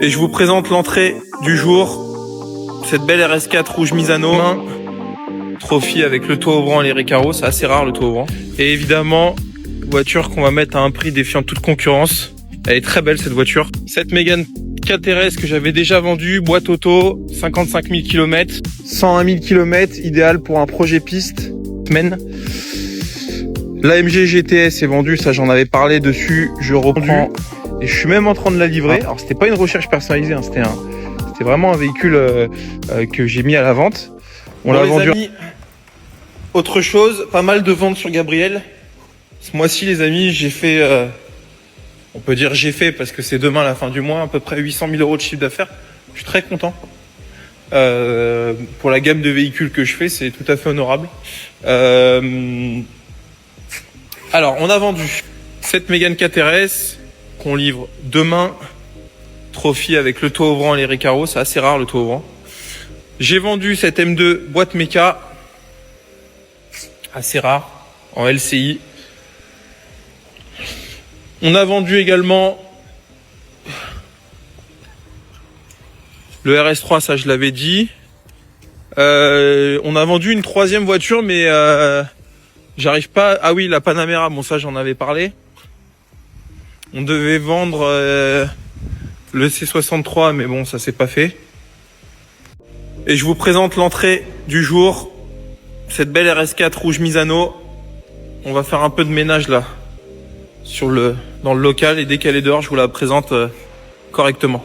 Et je vous présente l'entrée du jour. Cette belle RS4 rouge Misano. Trophy avec le toit ouvrant et les récarros. C'est assez rare le toit ouvrant. Et évidemment, voiture qu'on va mettre à un prix défiant toute concurrence. Elle est très belle cette voiture. Cette Mégane 4RS que j'avais déjà vendue. Boîte auto, 55 000 km. 101 000 km, idéal pour un projet piste. Semaine. L'AMG GTS est vendue, ça j'en avais parlé dessus. Je reprends. Et je suis même en train de la livrer. Alors c'était pas une recherche personnalisée, hein. C'était vraiment un véhicule que j'ai mis à la vente. On l'a vendu. Amis, autre chose, pas mal de ventes sur Gabriel. Ce mois-ci les amis, j'ai fait, on peut dire j'ai fait parce que c'est demain la fin du mois, à peu près 800 000 € de chiffre d'affaires. Je suis très content. Pour la gamme de véhicules que je fais, c'est tout à fait honorable. Alors on a vendu cette Mégane 4RS qu'on livre demain, Trophy avec le toit ouvrant et les récarros, c'est assez rare le toit ouvrant. J'ai vendu cette M2 boîte méca, assez rare, en LCI. On a vendu également le RS3, ça je l'avais dit. On a vendu une troisième voiture, mais j'arrive pas... Ah oui, la Panamera, bon ça j'en avais parlé. On devait vendre le C63, mais bon, ça s'est pas fait. Et je vous présente l'entrée du jour. Cette belle RS4 rouge Misano. On va faire un peu de ménage là, dans le local. Et dès qu'elle est dehors, je vous la présente correctement.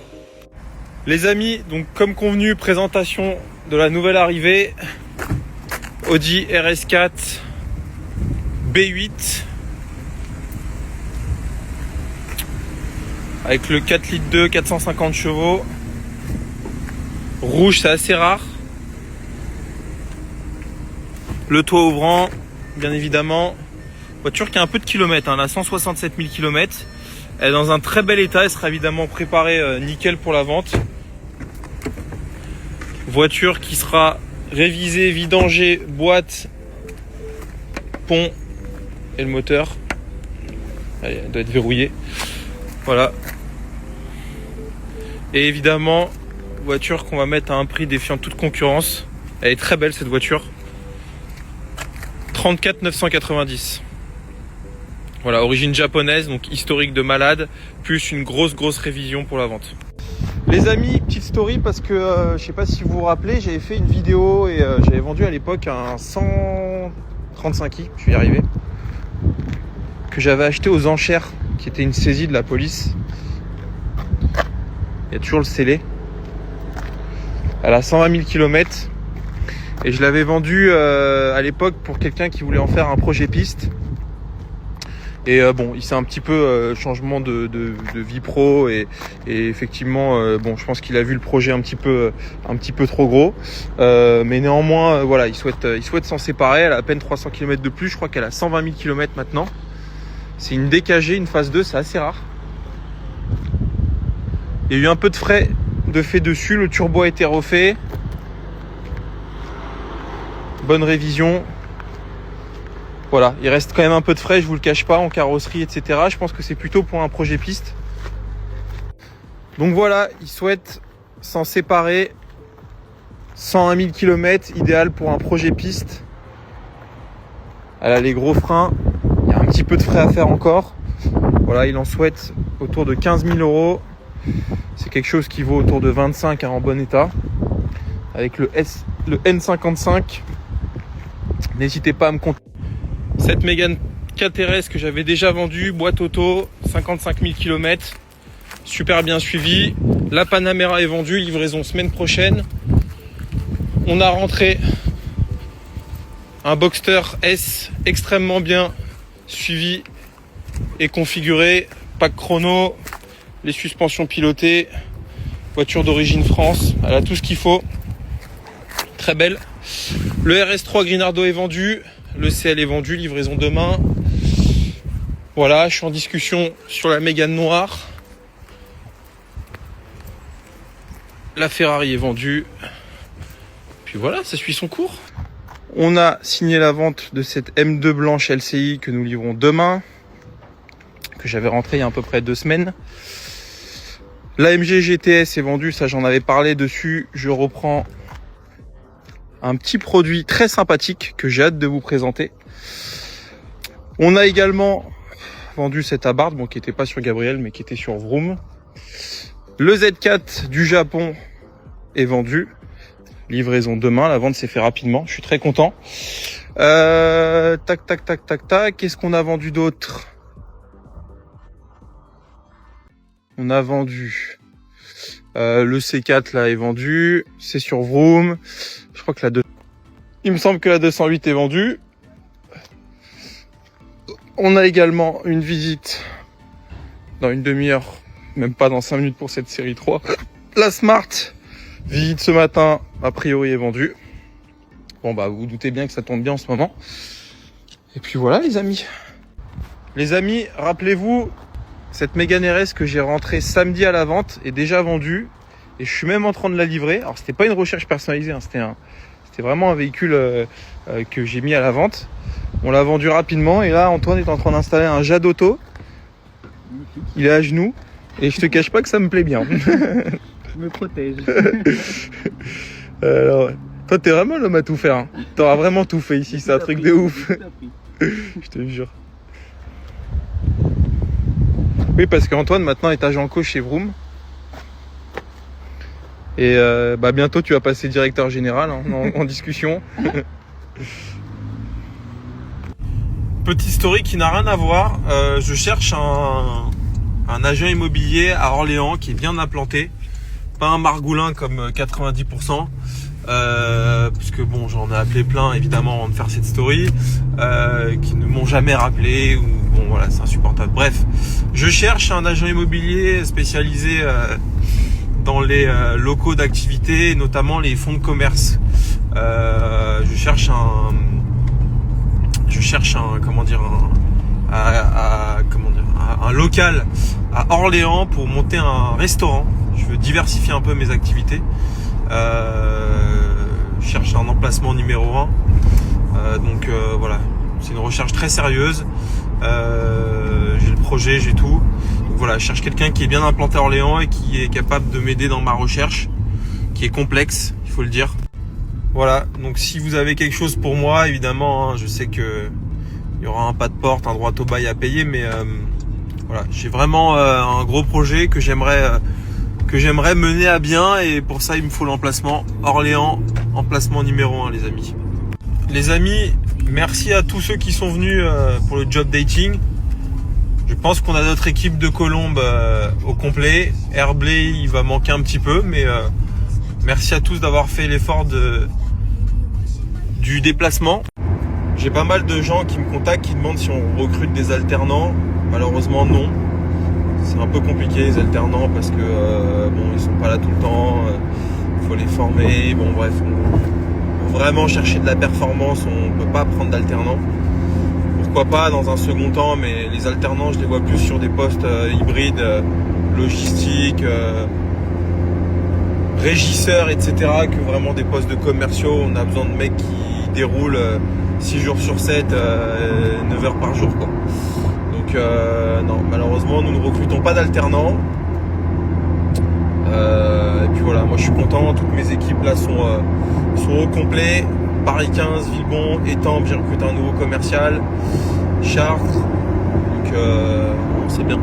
Les amis, donc comme convenu, présentation de la nouvelle arrivée. Audi RS4 B8. Avec le 4 litres 2, 450 chevaux. Rouge, c'est assez rare. Le toit ouvrant, bien évidemment. Voiture qui a un peu de kilomètres, hein, elle a 167 000 km. Elle est dans un très bel état, elle sera évidemment préparée nickel pour la vente. Voiture qui sera révisée, vidangée, boîte, pont et le moteur. Allez, elle doit être verrouillée. Voilà. Et évidemment, voiture qu'on va mettre à un prix défiant toute concurrence. Elle est très belle cette voiture. 34 990. Voilà, origine japonaise, donc historique de malade, plus une grosse révision pour la vente. Les amis, petite story parce que je sais pas si vous vous rappelez, j'avais fait une vidéo et j'avais vendu à l'époque un 135i, je suis arrivé, que j'avais acheté aux enchères, qui était une saisie de la police. Il y a toujours le scellé. Elle a 120 000 km. Et je l'avais vendu à l'époque pour quelqu'un qui voulait en faire un projet piste. Et bon, il s'est un petit peu changement de vie pro et effectivement, bon, je pense qu'il a vu le projet un petit peu trop gros. Mais néanmoins, voilà, il souhaite s'en séparer. Elle a à peine 300 km de plus. Je crois qu'elle a 120 000 km maintenant. C'est une DKG, une phase 2, c'est assez rare. Il y a eu un peu de frais de fait dessus. Le turbo a été refait. Bonne révision. Voilà, il reste quand même un peu de frais, je vous le cache pas, en carrosserie, etc. Je pense que c'est plutôt pour un projet piste. Donc voilà, il souhaite s'en séparer. 101 000 km, idéal pour un projet piste. Elle a les gros freins. Il y a un petit peu de frais à faire encore. Voilà, il en souhaite autour de 15 000 €. C'est quelque chose qui vaut autour de 25 en bon état. Avec le N55. N'hésitez pas à me contacter. Cette Mégane 4RS que j'avais déjà vendue, boîte auto, 55 000 km. Super bien suivi. La Panamera est vendue, livraison semaine prochaine. On a rentré un Boxster S extrêmement bien suivi et configuré. Pack chrono, les suspensions pilotées, voiture d'origine France. Elle a tout ce qu'il faut. Très belle. Le RS3 Grinardo est vendu. Le CL est vendu, livraison demain. Voilà, je suis en discussion sur la Mégane noire. La Ferrari est vendue. Puis voilà, ça suit son cours. On a signé la vente de cette M2 blanche LCI que nous livrons demain, que j'avais rentrée il y a à peu près 2 semaines. L'AMG GTS est vendue, ça j'en avais parlé dessus. Je reprends un petit produit très sympathique que j'ai hâte de vous présenter. On a également vendu cette Abarth, bon, qui n'était pas sur Gabriel mais qui était sur Vroom. Le Z4 du Japon est vendu. Livraison demain, la vente s'est fait rapidement, je suis très content. Tac. Qu'est-ce qu'on a vendu d'autre? On a vendu le C4 là est vendu, c'est sur Vroom. Je crois que il me semble que la 208 est vendue. On a également une visite dans une demi-heure, même pas dans 5 minutes pour cette série 3. La Smart, visite ce matin, a priori est vendue. Bon bah vous, vous doutez bien que ça tombe bien en ce moment. Et puis voilà les amis. Les amis, rappelez-vous, cette Mégane RS que j'ai rentrée samedi à la vente est déjà vendue. Et je suis même en train de la livrer. Alors c'était pas une recherche personnalisée, hein, c'était vraiment un véhicule que j'ai mis à la vente. On l'a vendu rapidement et là Antoine est en train d'installer un Jade Auto. Il est à genoux et je te cache pas que ça me plaît bien. Je me protège. Alors, toi t'es vraiment l'homme à tout faire. Hein. T'auras vraiment tout fait ici, c'est un truc de ouf. Je te jure. Oui, parce qu'Antoine maintenant est agent co chez Vroom. Et bah bientôt tu vas passer directeur général hein, en discussion. Petite story qui n'a rien à voir. Je cherche un agent immobilier à Orléans qui est bien implanté. Pas un margoulin comme 90%. Parce que bon, j'en ai appelé plein évidemment avant de faire cette story. Qui ne m'ont jamais rappelé. Ou bon voilà, c'est insupportable. Bref, je cherche un agent immobilier spécialisé dans les locaux d'activité, notamment les fonds de commerce. Je cherche un local à Orléans pour monter un restaurant. Je veux diversifier un peu mes activités. Je cherche un emplacement numéro 1. Donc voilà, c'est une recherche très sérieuse. J'ai le projet, j'ai tout. Donc voilà, je cherche quelqu'un qui est bien implanté à Orléans et qui est capable de m'aider dans ma recherche, qui est complexe, il faut le dire. Voilà, donc si vous avez quelque chose pour moi, évidemment, hein, je sais que il y aura un pas de porte, un droit au bail à payer, mais voilà, j'ai vraiment un gros projet que j'aimerais mener à bien et pour ça il me faut l'emplacement Orléans, emplacement numéro 1 les amis. Les amis, merci à tous ceux qui sont venus pour le job dating. Je pense qu'on a notre équipe de Colombes au complet. Herblay, il va manquer un petit peu, mais merci à tous d'avoir fait l'effort du déplacement. J'ai pas mal de gens qui me contactent, qui demandent si on recrute des alternants. Malheureusement non. C'est un peu compliqué les alternants parce que bon, ils sont pas là tout le temps. Faut les former. Bon bref, pour vraiment chercher de la performance, on peut pas prendre d'alternants. Pourquoi pas dans un second temps, mais les alternants, je les vois plus sur des postes hybrides, logistique, régisseurs, etc. que vraiment des postes de commerciaux. On a besoin de mecs qui déroulent 6 jours sur 7, 9 heures par jour, quoi. Donc non, malheureusement, nous ne recrutons pas d'alternants. Et puis voilà, moi je suis content, toutes mes équipes là sont au complet. Paris 15, Villebon, Étampes, j'ai recruté un nouveau commercial, Chartres, donc c'est bien.